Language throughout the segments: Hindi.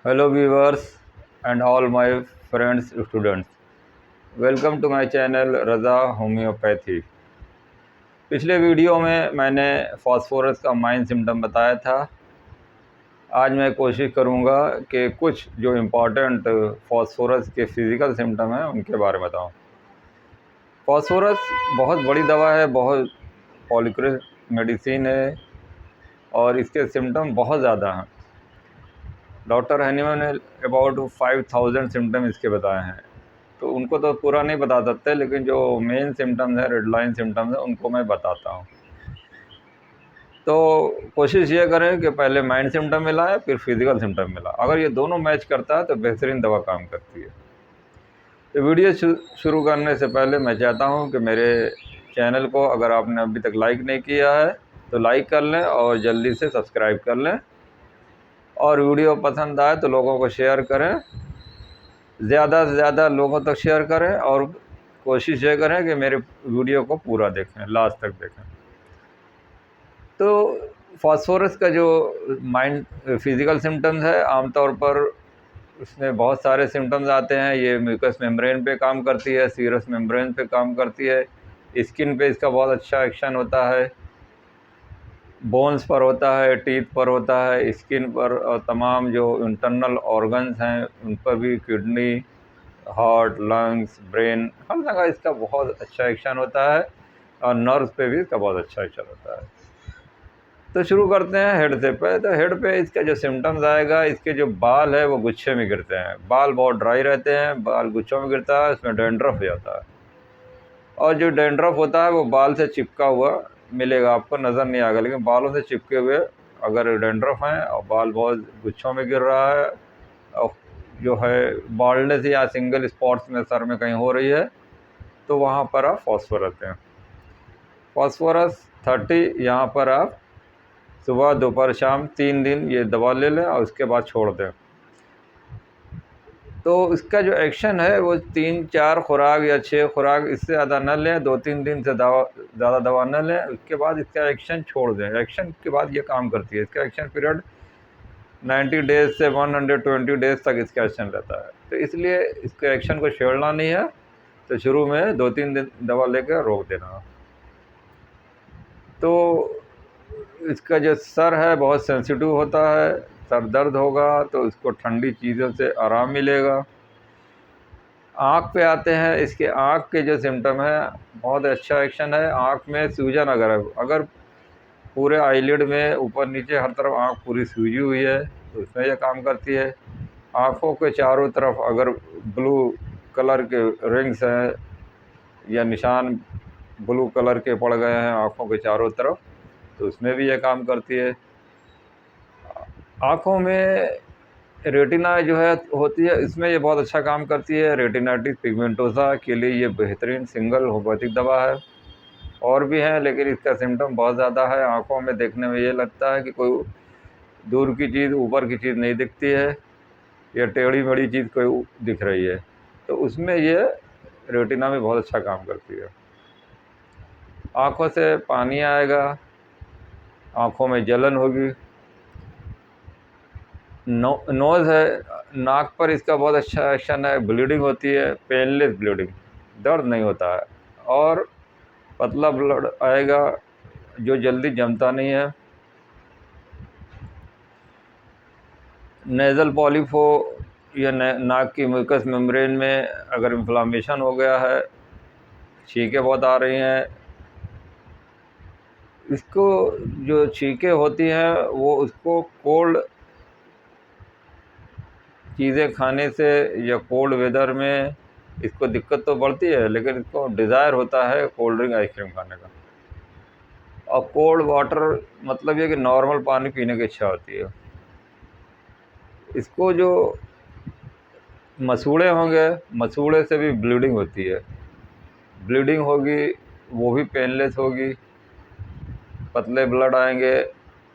Hello viewers and all my friends students. Welcome to my channel Raza homeopathy. पिछले वीडियो में मैंने फास्फोरस का माइन सिम्टम बताया था। आज मैं कोशिश करूंगा कि कुछ जो इम्पॉर्टेंट फास्फोरस के फिज़िकल सिम्टम हैं उनके बारे में बताऊं। फास्फोरस बहुत बड़ी दवा है, बहुत पॉलीक्रेट मेडिसिन है और इसके सिम्टम बहुत ज़्यादा हैं। डॉक्टर हैनीमैन ने अबाउट 5000 सिम्टम इसके बताए हैं, तो उनको तो पूरा नहीं बता सकते, लेकिन जो मेन सिम्टम्स हैं, रेड लाइन सिम्टम्स हैं, उनको मैं बताता हूँ। तो कोशिश ये करें कि पहले माइंड सिम्टम मिलाएं, फिर फिजिकल सिम्टम मिला। अगर ये दोनों मैच करता है तो बेहतरीन दवा काम करती है। तो वीडियो शुरू करने से पहले मैं चाहता हूँ कि मेरे चैनल को अगर आपने अभी तक लाइक नहीं किया है तो लाइक कर लें और जल्दी से सब्सक्राइब कर लें, और वीडियो पसंद आए तो लोगों को शेयर करें, ज़्यादा से ज़्यादा लोगों तक शेयर करें, और कोशिश ये करें कि मेरे वीडियो को पूरा देखें, लास्ट तक देखें। तो फास्फोरस का जो माइंड फिज़िकल सिम्टम्स है, आमतौर पर उसमें बहुत सारे सिम्टम्स आते हैं। ये म्यूकस मेम्ब्रेन पे काम करती है, सीरस मेम्ब्रेन पे काम करती है, स्किन पे इसका बहुत अच्छा एक्शन होता है, बोन्स पर होता है, टीथ पर होता है, स्किन पर, और तमाम जो इंटरनल ऑर्गन्स हैं उन पर भी, किडनी, हार्ट, लंग्स, ब्रेन, हर जगह इसका बहुत अच्छा एक्शन होता है, और नर्व्स पे भी इसका बहुत अच्छा एक्शन होता है। तो शुरू करते हैं हेड से। पे तो हेड पे इसका जो सिम्टम्स आएगा, इसके जो बाल है वो गुच्छे में गिरते हैं। बाल बहुत ड्राई रहते हैं, बाल गुच्छों में गिरता है, उसमें डैंड्रफ हो जाता है, और जो डैंड्रफ होता है वो बाल से चिपका हुआ मिलेगा, आपको नज़र नहीं आएगा, लेकिन बालों से चिपके हुए अगर डैंड्रफ हैं और बाल बहुत गुच्छों में गिर रहा है, और जो है बाल्डनेस या सिंगल स्पॉट्स में सर में कहीं हो रही है, तो वहाँ पर आप फास्फोरस दें। फास्फोरस 30 यहाँ पर आप सुबह, दोपहर, शाम 3 दिन ये दवा ले लें और उसके बाद छोड़ दें। तो इसका जो एक्शन है वो 3-4 खुराक या 6 खुराक, इससे ज़्यादा न लें। 2-3 दिन से ज़्यादा दवा न लें, उसके बाद इसका एक्शन छोड़ दें। एक्शन के बाद ये काम करती है। इसका एक्शन पीरियड 90 डेज़ से 120 डेज़ तक इसका एक्शन रहता है, तो इसलिए इसके एक्शन को छेड़ना नहीं है। तो शुरू में 2-3 दिन दवा लेकर रोक देना। तो इसका जो सर है बहुत सेंसिटिव होता है, सर दर्द होगा तो इसको ठंडी चीज़ों से आराम मिलेगा। आँख पे आते हैं। इसके आँख के जो सिम्टम है, बहुत अच्छा एक्शन है। आँख में सूजन अगर पूरे आईलिड में ऊपर नीचे हर तरफ आँख पूरी सूजी हुई है तो उसमें यह काम करती है। आँखों के चारों तरफ अगर ब्लू कलर के रिंग्स हैं या निशान ब्लू कलर के पड़ गए हैं आँखों के चारों तरफ, तो उसमें भी यह काम करती है। आँखों में रेटिना जो है होती है, इसमें ये बहुत अच्छा काम करती है। रेटिनाइटिस पिगमेंटोसा के लिए ये बेहतरीन सिंगल होम्योपैथिक दवा है। और भी हैं, लेकिन इसका सिम्टम बहुत ज़्यादा है। आँखों में देखने में ये लगता है कि कोई दूर की चीज़ ऊपर की चीज़ नहीं दिखती है, या टेढ़ी मेढ़ी चीज़ कोई दिख रही है, तो उसमें ये रेटिना में बहुत अच्छा काम करती है। आँखों से पानी आएगा, आँखों में जलन होगी। नोज़ है, नाक पर इसका बहुत अच्छा एक्शन है। ब्लीडिंग होती है, पेनलेस ब्लीडिंग, दर्द नहीं होता है, और पतला ब्लड आएगा जो जल्दी जमता नहीं है। नेज़ल पॉलिप हो या नाक की म्यूकस मेम्ब्रेन में अगर इन्फ्लामेशन हो गया है, छींकें बहुत आ रही हैं, इसको जो छींकें होती हैं वो उसको कोल्ड चीज़ें खाने से या कोल्ड वेदर में इसको दिक्कत तो बढ़ती है, लेकिन इसको डिज़ायर होता है कोल्ड ड्रिंक, आइसक्रीम खाने का। और कोल्ड वाटर मतलब ये कि नॉर्मल पानी पीने की इच्छा होती है। इसको जो मसूड़े होंगे, मसूड़े से भी ब्लीडिंग होती है। ब्लीडिंग होगी, वो भी पेनलेस होगी, पतले ब्लड आएंगे,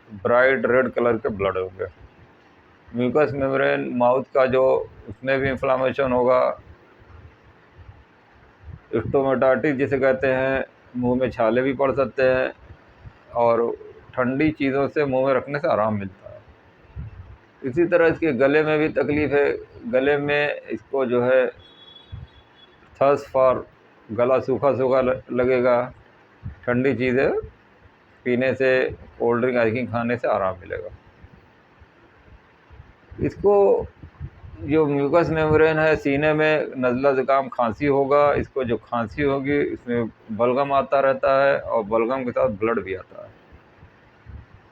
ब्राइट रेड कलर के ब्लड होंगे। म्यूकस मेम्ब्रेन माउथ का जो, उसमें भी इन्फ्लामेशन होगा। स्टोमेटाइटिस जिसे कहते हैं, मुंह में छाले भी पड़ सकते हैं, और ठंडी चीज़ों से मुंह में रखने से आराम मिलता है। इसी तरह इसके गले में भी तकलीफ़ है। गले में इसको जो है थर्स्ट फॉर, गला सूखा सूखा लगेगा। ठंडी चीज़ें पीने से, कोल्ड ड्रिंक आइसक्रीम खाने से आराम मिलेगा। इसको जो म्यूकस मेम्ब्रेन है सीने में, नज़ला ज़ुकाम खांसी होगा, इसको जो खांसी होगी इसमें बलगम आता रहता है और बलगम के साथ ब्लड भी आता है।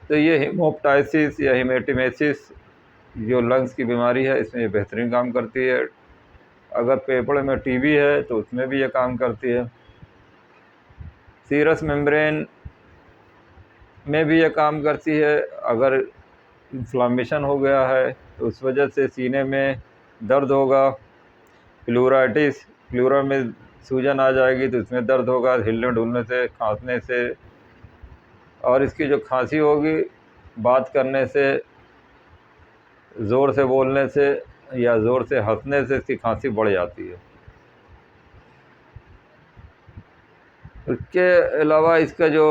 तो ये हेमोप्टाइसिस या हेमेटिमेसिस जो लंग्स की बीमारी है, इसमें ये बेहतरीन काम करती है। अगर फेफड़े में टीबी है तो उसमें भी ये काम करती है। सीरस मेम्ब्रेन में भी ये काम करती है। अगर इन्फ्लामेशन हो गया है तो उस वजह से सीने में दर्द होगा। प्लूराइटिस, प्लूरा में सूजन आ जाएगी तो इसमें दर्द होगा, हिलने डुलने से, खांसने से। और इसकी जो खांसी होगी, बात करने से, ज़ोर से बोलने से या ज़ोर से हंसने से इसकी खांसी बढ़ जाती है। इसके अलावा इसका जो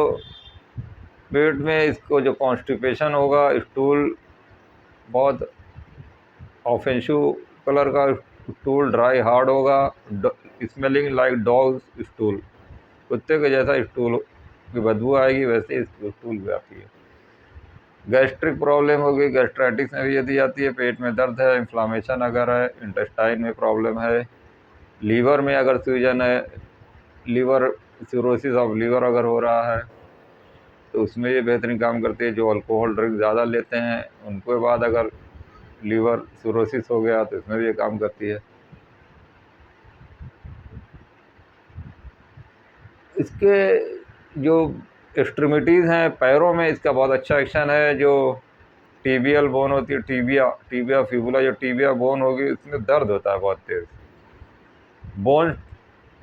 पेट में इसको जो कॉन्स्टिपेशन होगा, स्टूल बहुत ऑफेंशु कलर का स्टूल, ड्राई हार्ड होगा, स्मेलिंग लाइक डॉग स्टूल, कुत्ते के जैसा स्टूल की बदबू आएगी, वैसे ही स्टूल भी आती है। गैस्ट्रिक प्रॉब्लम होगी, गैस्ट्राइटिस में भी यदि आती है। पेट में दर्द है, इन्फ्लामेशन अगर है, इंटेस्टाइन में प्रॉब्लम है, लीवर में अगर सूजन है, लीवर सिरोसिस ऑफ लीवर अगर हो रहा है तो उसमें ये बेहतरीन काम करती है। जो अल्कोहल ड्रिंक ज़्यादा लेते हैं उनके बाद अगर लीवर सिरोसिस हो गया तो इसमें भी ये काम करती है। इसके जो एक्सट्रीमिटीज़ हैं, पैरों में इसका बहुत अच्छा एक्शन है। जो टीबियल बोन होती है, टीबिया फिबुला, जो टीबिया बोन होगी उसमें दर्द होता है बहुत तेज़। बोन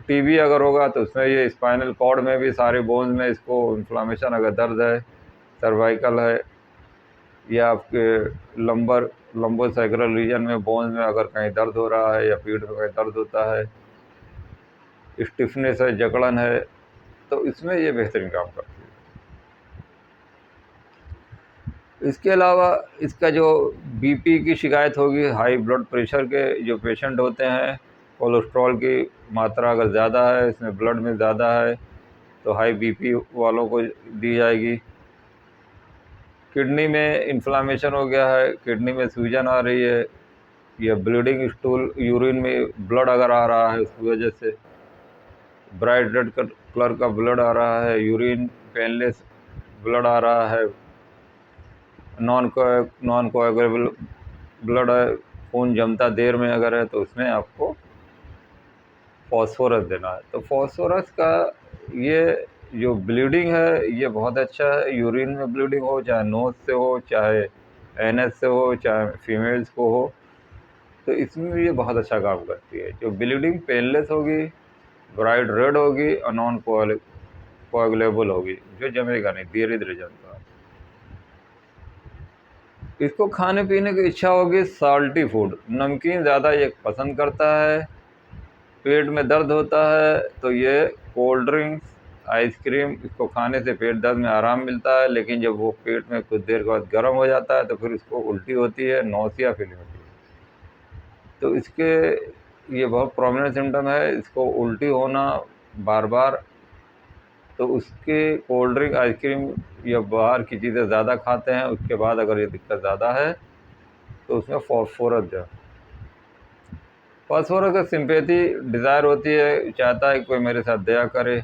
टीबी अगर होगा तो उसमें ये स्पाइनल कॉर्ड में भी, सारे बोन्स में इसको इन्फ्लामेशन अगर दर्द है, सर्वाइकल है या आपके लंबोसैक्रल रीजन में, बोन्स में अगर कहीं दर्द हो रहा है या पीठ में कहीं दर्द होता है, स्टिफनेस है, जकड़न है, तो इसमें ये बेहतरीन काम करती है। इसके अलावा इसका जो बीपी की शिकायत होगी, हाई ब्लड प्रेशर के जो पेशेंट होते हैं, कोलेस्ट्रॉल की मात्रा अगर ज़्यादा है, इसमें ब्लड में ज़्यादा है, तो हाई बीपी वालों को दी जाएगी। किडनी में इन्फ्लामेशन हो गया है, किडनी में सूजन आ रही है या ब्लीडिंग स्टूल, यूरिन में ब्लड अगर आ रहा है उसकी वजह से, ब्राइट रेड कलर का ब्लड आ रहा है, यूरिन पेनलेस ब्लड आ रहा है, नॉन कोएगुलेबल ब्लड है, खून जमता देर में अगर है, तो उसमें आपको फॉस्फोरस देना है। तो फॉस्फोरस का ये जो ब्लीडिंग है ये बहुत अच्छा है। यूरिन में ब्लीडिंग हो, चाहे नोज़ से हो, चाहे एनएस से हो, चाहे फीमेल्स को हो, तो इसमें ये बहुत अच्छा काम करती है। जो ब्लीडिंग पेनलेस होगी, ब्राइट रेड होगी और नॉन कोएगुलेबल होगी, जो जमेगा नहीं, धीरे धीरे जमता है। इसको खाने पीने की इच्छा होगी, साल्टी फूड, नमकीन ज़्यादा ये पसंद करता है। पेट में दर्द होता है तो ये कोल्ड ड्रिंक्स, आइसक्रीम, इसको खाने से पेट दर्द में आराम मिलता है। लेकिन जब वो पेट में कुछ देर के बाद गर्म हो जाता है तो फिर इसको उल्टी होती है, नौसिया फीलिंग होती है। तो इसके ये बहुत प्रोमिनेंट सिम्टम है, इसको उल्टी होना बार बार। तो उसके कोल्ड ड्रिंक, आइसक्रीम या बाहर की चीज़ें ज़्यादा खाते हैं, उसके बाद अगर ये दिक्कत ज़्यादा है तो उसमें फॉस्फोरस जो, फॉस्फोरस का सिंपैथी डिज़ायर होती है, चाहता है कोई मेरे साथ दया करे।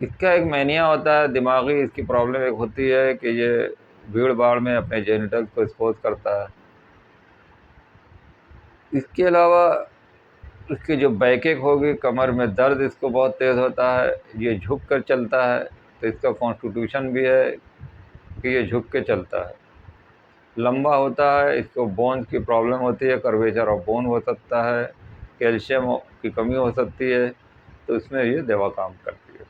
इसका एक मैनिया होता है दिमागी, इसकी प्रॉब्लम एक होती है कि ये भीड़ भाड़ में अपने जेनिटल्स को एक्सपोज करता है। इसके अलावा इसकी जो बैकेक होगी, कमर में दर्द इसको बहुत तेज़ होता है, ये झुक कर चलता है, तो इसका कॉन्स्टिट्यूशन भी है कि ये झुक के चलता है। लंबा होता है, इसको बोन्स की प्रॉब्लम होती है, कर्वेचर ऑफ बोन हो सकता है, कैल्शियम की कमी हो सकती है, तो इसमें ये दवा काम करती है।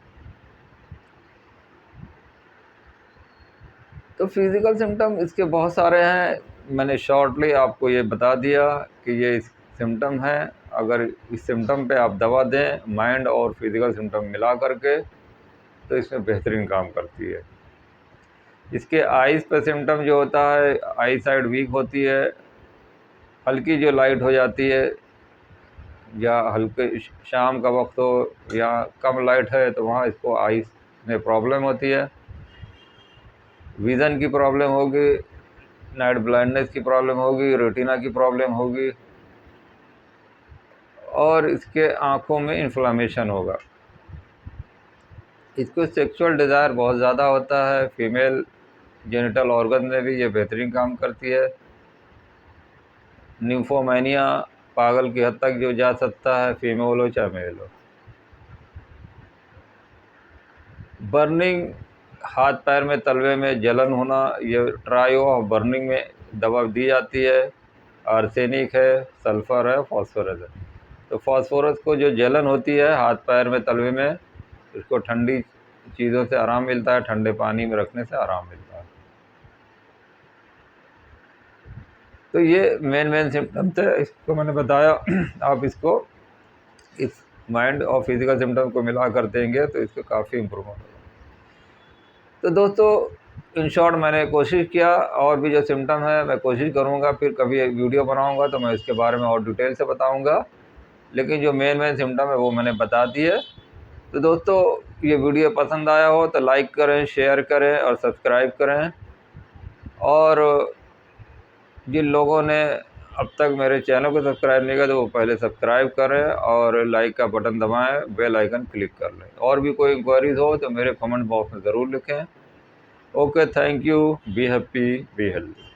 तो फिज़िकल सिम्टम इसके बहुत सारे हैं, मैंने शॉर्टली आपको ये बता दिया कि ये सिम्टम हैं। अगर इस सिम्टम पे आप दवा दें, माइंड और फिज़िकल सिम्टम मिला करके, तो इसमें बेहतरीन काम करती है। इसके आइज़ पे सिम्टम जो होता है, आई साइड वीक होती है, हल्की जो लाइट हो जाती है, या हल्के शाम का वक्त हो या कम लाइट है तो वहाँ इसको आइज़ में प्रॉब्लम होती है। विज़न की प्रॉब्लम होगी, नाइट ब्लाइंडनेस की प्रॉब्लम होगी, रेटिना की प्रॉब्लम होगी, और इसके आँखों में इन्फ्लामेशन होगा। इसको सेक्सुअल डिज़ायर बहुत ज़्यादा होता है, फीमेल जेनिटल ऑर्गन में भी ये बेहतरीन काम करती है। निम्फोमेनिया पागल की हद तक जो जा सकता है, फीमेल हो चाहे मेल हो। बर्निंग, हाथ पैर में तलवे में जलन होना, ये ट्रायो ऑफ बर्निंग में दवा दी जाती है। आर्सेनिक है, सल्फ़र है, फास्फोरस है। तो फास्फोरस को जो जलन होती है हाथ पैर में तलवे में, इसको ठंडी चीज़ों से आराम मिलता है, ठंडे पानी में रखने से आराम मिलता है। तो ये मेन सिम्टम्स थे, इसको मैंने बताया। आप इसको इस माइंड और फिज़िकल सिम्टम को मिला कर देंगे तो इसको काफ़ी इम्प्रूवमेंट होगा। तो दोस्तों, इन शॉर्ट मैंने कोशिश किया, और भी जो सिम्टम है मैं कोशिश करूँगा, फिर कभी एक वीडियो बनाऊँगा तो मैं इसके बारे में और डिटेल से बताऊँगा, लेकिन जो मेन सिम्टम है वो मैंने बता दिए। तो दोस्तों, ये वीडियो पसंद आया हो तो लाइक करें, शेयर करें और सब्सक्राइब करें। और जिन लोगों ने अब तक मेरे चैनल को सब्सक्राइब नहीं किया तो वो पहले सब्सक्राइब करें और लाइक का बटन दबाएं, बेल आइकन क्लिक कर लें। और भी कोई इंक्वायरीज हो तो मेरे कमेंट बॉक्स में ज़रूर लिखें। Okay, thank you, be happy, be healthy.